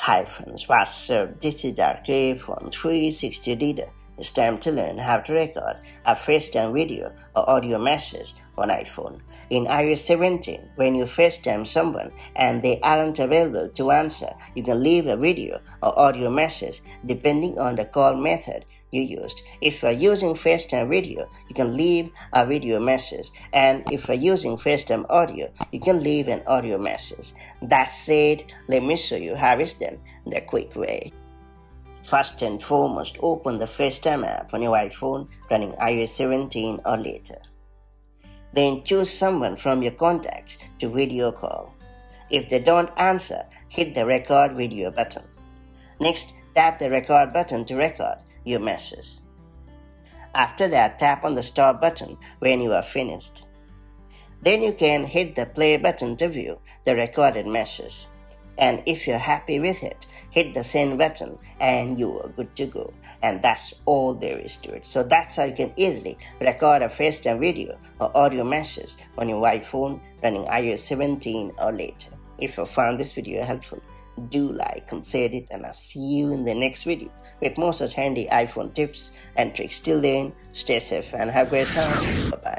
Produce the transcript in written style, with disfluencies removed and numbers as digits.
Hi friends, what's up? This is our iPhone 360 reader. It's time to learn how to record a FaceTime video or audio message on iPhone. In iOS 17, when you FaceTime someone and they aren't available to answer, you can leave a video or audio message depending on the call method you used. If you're using FaceTime video, you can leave a video message, and if you're using FaceTime audio, you can leave an audio message. That said, let me show you how it's done the quick way. First and foremost, open the FaceTime app on your iPhone running iOS 17 or later. Then choose someone from your contacts to video call. If they don't answer, hit the record video button. Next, tap the record button to record your message. After that, tap on the stop button when you are finished. Then you can hit the play button to view the recorded message. And if you're happy with it, hit the send button and you are good to go. And that's all there is to it. So that's how you can easily record a FaceTime video or audio message on your iPhone running iOS 17 or later. If you found this video helpful, do like and share it, and I'll see you in the next video with more such handy iPhone tips and tricks. Till then, stay safe and have a great time. Bye-bye.